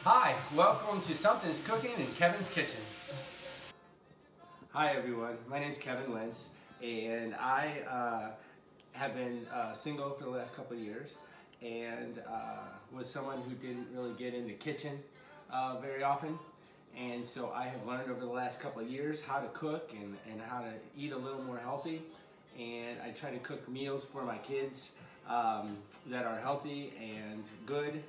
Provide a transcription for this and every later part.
Hi, welcome to Something's Cooking in Kevin's Kitchen. Hi everyone, my name is Kevin Wentz, and I have been single for the last couple of years, and was someone who didn't really get in the kitchen very often. And so I have learned over the last couple of years how to cook and how to eat a little more healthy. And I try to cook meals for my kids that are healthy and good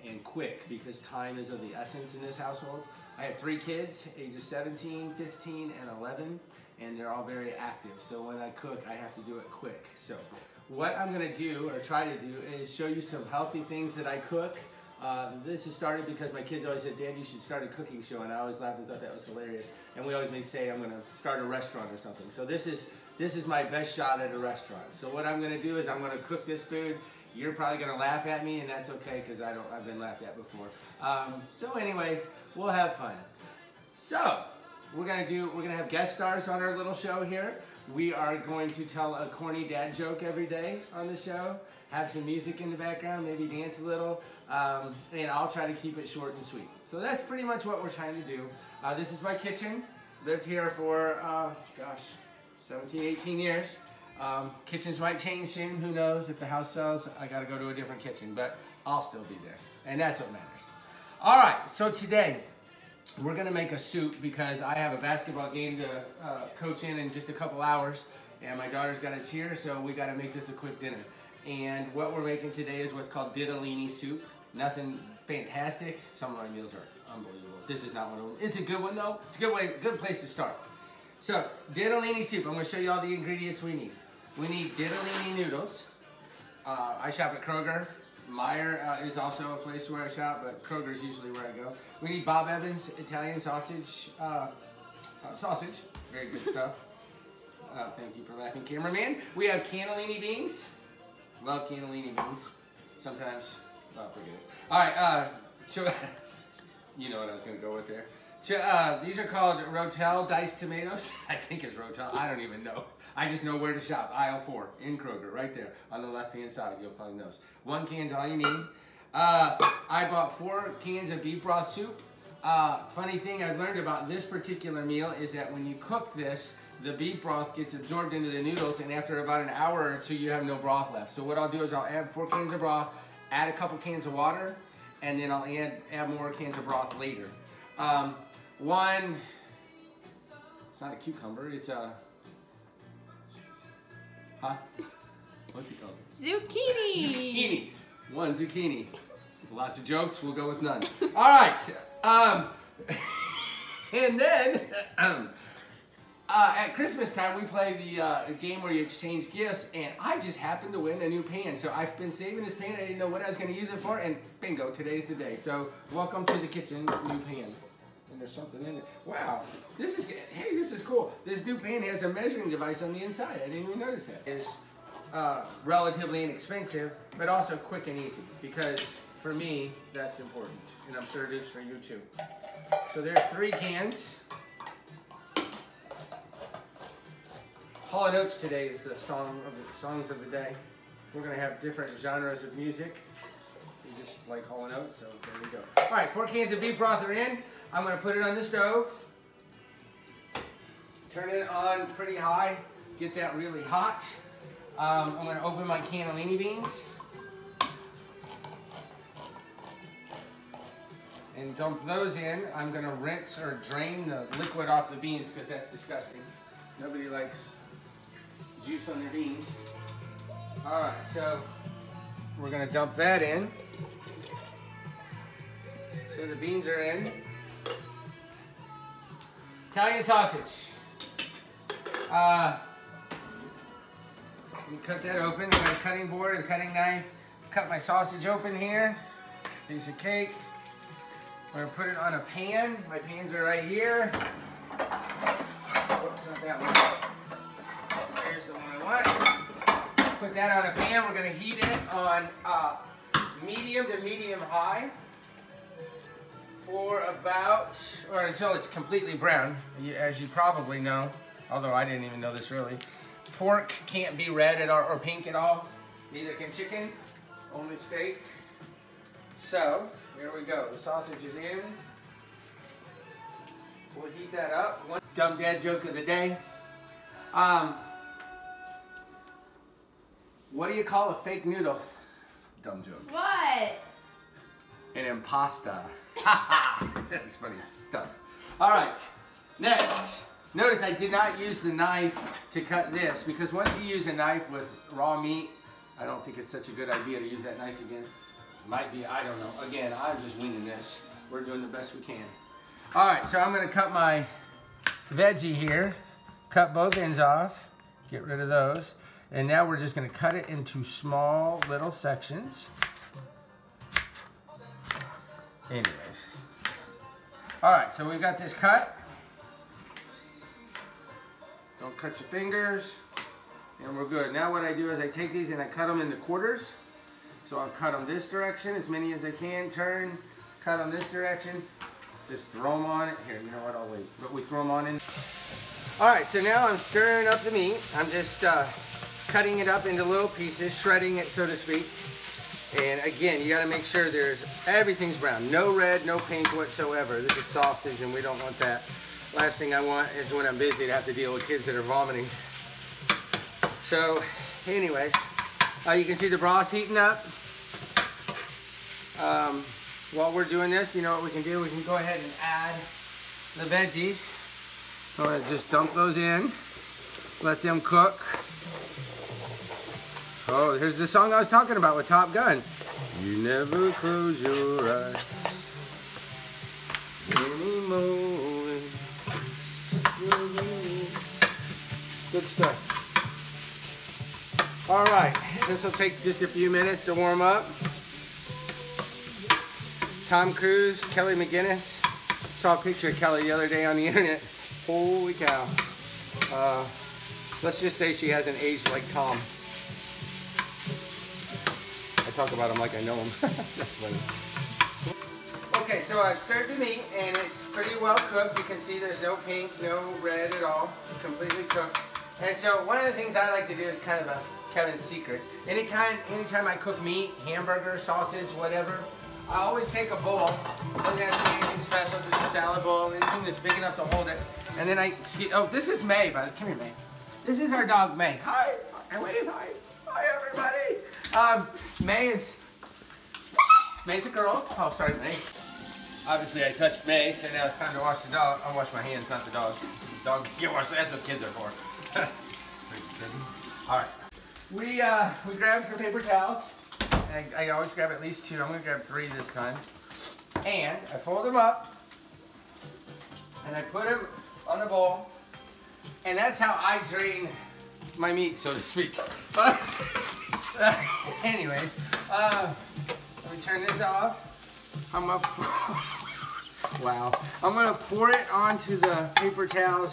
and quick, because time is of the essence in this household. I have 3 kids, ages 17, 15, and 11, and they're all very active. So when I cook, I have to do it quick. So what I'm gonna do, or try to do, is show you some healthy things that I cook. This has started because my kids always said, "Dad, you should start a cooking show," and I always laughed and thought that was hilarious. And we always may say, "I'm gonna start a restaurant or something." So this is my best shot at a restaurant. So what I'm gonna do is I'm gonna cook this food. You're probably gonna laugh at me, and that's okay, because I've been laughed at before. So anyways, we'll have fun. So we're gonna have guest stars on our little show here. We are going to tell a corny dad joke every day on the show, have some music in the background, maybe dance a little, and I'll try to keep it short and sweet. So that's pretty much what we're trying to do. This is my kitchen. Lived here for, gosh, 17, 18 years. Kitchens might change soon, who knows? If the house sells, I gotta go to a different kitchen, but I'll still be there, and that's what matters. All right, so today, we're gonna make a soup because I have a basketball game to coach in just a couple hours, and my daughter's got a cheer, so we gotta make this a quick dinner. And what we're making today is what's called Ditalini soup. Nothing fantastic. Some of our meals are unbelievable. This is not one of them. It's a good one though. It's a good place to start. So, Ditalini soup. I'm gonna show you all the ingredients we need. We need Ditalini noodles. I shop at Kroger. Meijer is also a place where I shop, but Kroger is usually where I go. We need Bob Evans Italian sausage. Very good stuff. Thank you for laughing, cameraman. We have cannellini beans. Love cannellini beans. Sometimes, forget it. All right, you know what I was gonna go with there. These are called Rotel diced tomatoes. I think it's Rotel, I don't even know. I just know where to shop. Aisle 4 in Kroger, right there on the left-hand side. You'll find those. 1 can's all you need. I bought 4 cans of beef broth soup. Funny thing I've learned about this particular meal is that when you cook this, the beef broth gets absorbed into the noodles, and after about an hour or 2, you have no broth left. So what I'll do is I'll add 4 cans of broth, add a couple cans of water, and then I'll add more cans of broth later. It's not a cucumber, it's a, what's it called? Zucchini. Zucchini. 1 zucchini. Lots of jokes, we'll go with none. All right, and then, at Christmas time, we play the game where you exchange gifts, and I just happened to win a new pan. So I've been saving this pan. I didn't know what I was going to use it for, and bingo, today's the day. So welcome to the kitchen, new pan. And there's something in it. Wow, this is cool. This new pan has a measuring device on the inside. I didn't even notice that. It's relatively inexpensive, but also quick and easy, because for me, that's important, and I'm sure it is for you too. So there's 3 cans. Hall & Oates today is the songs of the day. We're gonna have different genres of music. You just like Hall & Oates, so there we go. All right, 4 cans of beef broth are in. I'm gonna put it on the stove. Turn it on pretty high. Get that really hot. I'm gonna open my cannellini beans and dump those in. I'm gonna rinse or drain the liquid off the beans because that's disgusting. Nobody likes juice on their beans. All right, so we're gonna dump that in. So the beans are in. Italian sausage. Let me cut that open. I got a cutting board and a cutting knife. Cut my sausage open here. Piece of cake. I'm gonna put it on a pan. My pans are right here. Whoops, not that one. There's the one I want. Put that on a pan. We're gonna heat it on medium to medium high for about, or until it's completely brown, as you probably know, although I didn't even know this really. Pork can't be red at all, or pink at all. Neither can chicken, only steak. So, here we go. The sausage is in. We'll heat that up. One dumb dad joke of the day. What do you call a fake noodle? Dumb joke. What? An impasta. That's funny stuff. All right, next. Notice I did not use the knife to cut this because once you use a knife with raw meat, I don't think it's such a good idea to use that knife again. Might be, I don't know. Again, I'm just winging this. We're doing the best we can. All right, so I'm gonna cut my veggie here, cut both ends off, get rid of those. And now we're just gonna cut it into small little sections. Anyways. All right, so we've got this cut. Don't cut your fingers, and we're good. Now what I do is I take these and I cut them into quarters. So I'll cut them this direction, as many as I can, turn, cut them this direction, just throw them on it. Here, you know what, I'll wait, but we throw them on in. All right, so now I'm stirring up the meat. I'm just cutting it up into little pieces, shredding it, so to speak. And again, you gotta make sure everything's brown. No red, no pink whatsoever. This is sausage and we don't want that. Last thing I want is when I'm busy to have to deal with kids that are vomiting. So, anyways, you can see the broth's heating up. While we're doing this, you know what we can do? We can go ahead and add the veggies. I'm gonna just dump those in, let them cook. Oh, here's the song I was talking about with Top Gun. You never close your eyes anymore. Good stuff. All right, this will take just a few minutes to warm up. Tom Cruise, Kelly McGinnis. Saw a picture of Kelly the other day on the internet. Holy cow. Let's just say she hasn't aged like Tom. I talk about him like I know him. That's funny. Okay, so I've stirred the meat and it's pretty well cooked. You can see there's no pink, no red at all. Completely cooked. And so one of the things I like to do is kind of a Kevin's secret. Anytime I cook meat, hamburger, sausage, whatever, I always take a bowl. Doesn't have to be anything special, just a salad bowl, anything that's big enough to hold it. And then oh, this is May, by the way. Come here, May. This is our dog, May. Hi, I wave, hi. Hi, everybody. May's a girl. Oh, sorry, May. Obviously, I touched May, so now it's time to wash the dog. I'll wash my hands, not the dog. The dog get washed. That's what kids are for. All right. We grabbed some paper towels. I always grab at least 2. I'm going to grab 3 this time. And I fold them up. And I put them on the bowl. And that's how I drain my meat, so to speak. Anyways, let me turn this off. Wow. I'm going to pour it onto the paper towels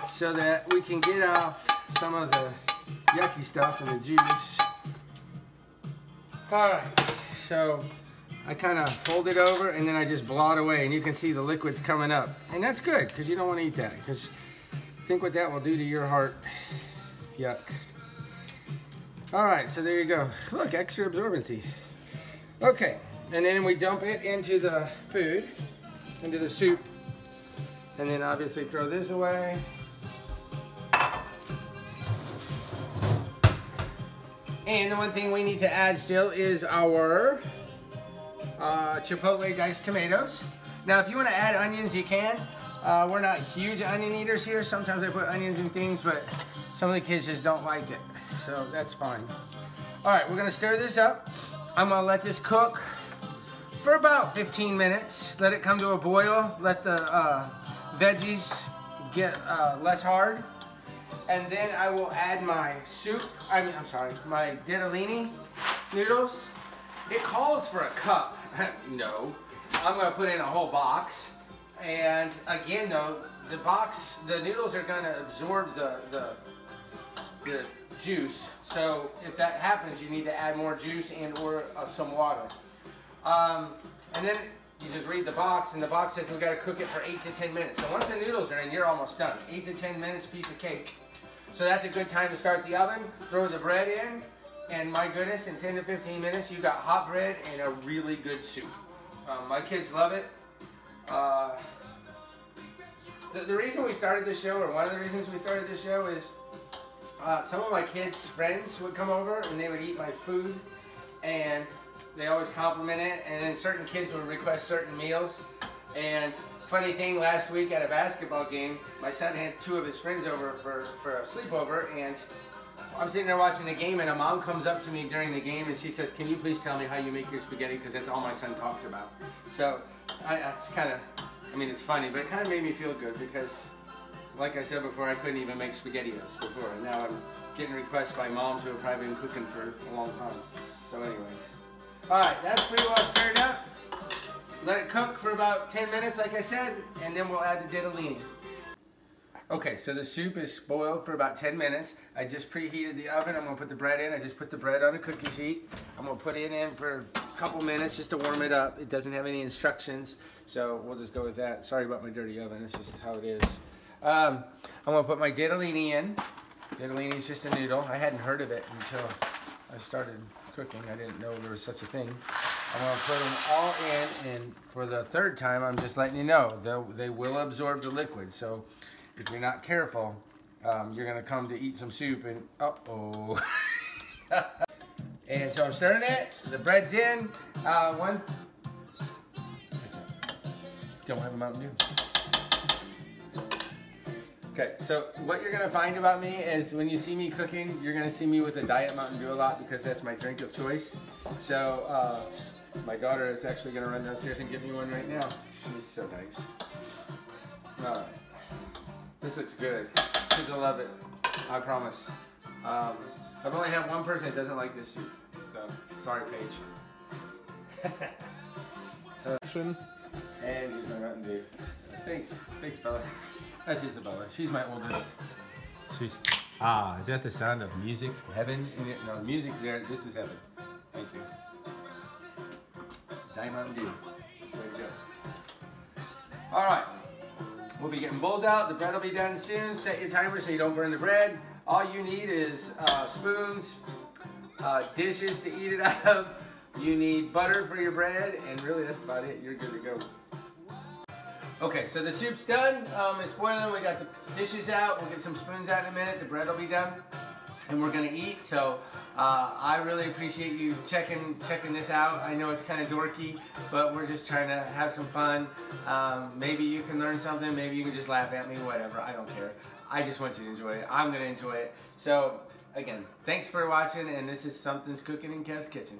so that we can get off some of the yucky stuff and the juice. Alright, so I kind of fold it over and then I just blot away and you can see the liquids coming up. And that's good because you don't want to eat that because think what that will do to your heart. Yuck. Alright, so there you go. Look, extra absorbency. Okay, and then we dump it into the food, into the soup. And then obviously throw this away. And the one thing we need to add still is our chipotle diced tomatoes. Now, if you want to add onions, you can. We're not huge onion eaters here. Sometimes I put onions in things, but some of the kids just don't like it. So that's fine. All right, we're going to stir this up. I'm going to let this cook for about 15 minutes. Let it come to a boil. Let the veggies get less hard. And then I will add my my Ditalini noodles. It calls for a cup. No, I'm gonna put in a whole box. And again though, the noodles are gonna absorb the juice. So if that happens, you need to add more juice and or some water. And then you just read the box, and the box says we gotta cook it for 8 to 10 minutes. So once the noodles are in, you're almost done. 8 to 10 minutes, piece of cake. So that's a good time to start the oven, throw the bread in, and my goodness, in 10 to 15 minutes, you got hot bread and a really good soup. My kids love it. The reason we started this show, or one of the reasons we started this show, is some of my kids' friends would come over and they would eat my food, and they always compliment it, and then certain kids would request certain meals. And funny thing, last week at a basketball game, my son had 2 of his friends over for a sleepover, and I'm sitting there watching the game, and a mom comes up to me during the game and she says, "Can you please tell me how you make your spaghetti, because that's all my son talks about." So it's kind of, I mean, it's funny, but it kind of made me feel good, because like I said before, I couldn't even make SpaghettiOs before, and now I'm getting requests by moms who have probably been cooking for a long time. So anyways, all right, that's pretty well stirred up. Let it cook for about 10 minutes, like I said, and then we'll add the ditalini. Okay, so the soup is boiled for about 10 minutes. I just preheated the oven. I'm gonna put the bread in. I just put the bread on a cookie sheet. I'm gonna put it in for a couple minutes just to warm it up. It doesn't have any instructions, so we'll just go with that. Sorry about my dirty oven, it's just how it is. I'm gonna put my ditalini in. Ditalini is just a noodle. I hadn't heard of it until I started cooking. I didn't know there was such a thing. I'm gonna put them all in, and for the 3rd time, I'm just letting you know, they will absorb the liquid. So if you're not careful, you're gonna come to eat some soup and uh-oh. And so I'm stirring it, the bread's in, that's it. Don't have a Mountain Dew. Okay, so what you're gonna find about me is when you see me cooking, you're gonna see me with a Diet Mountain Dew a lot, because that's my drink of choice. So my daughter is actually gonna run downstairs and give me one right now. She's so nice. This looks good. Kids will love it. I promise. I've only had one person that doesn't like this soup, so sorry, Paige. And here's my Mountain Dew. Thanks, Bella. That's Isabella. She's my oldest. She's is that the sound of music? Heaven? No, music there. This is heaven. Thank you. Diet Mountain Dew. There you go. All right. We'll be getting bowls out. The bread will be done soon. Set your timer so you don't burn the bread. All you need is spoons, dishes to eat it out of. You need butter for your bread, and really that's about it. You're good to go. Okay, so the soup's done. It's boiling. We got the dishes out. We'll get some spoons out in a minute. The bread will be done, and we're gonna eat. So I really appreciate you checking this out. I know it's kind of dorky, but we're just trying to have some fun. Maybe you can learn something. Maybe you can just laugh at me. Whatever. I don't care. I just want you to enjoy it. I'm gonna enjoy it. So again, thanks for watching, and this is Something's Cooking in Kev's Kitchen.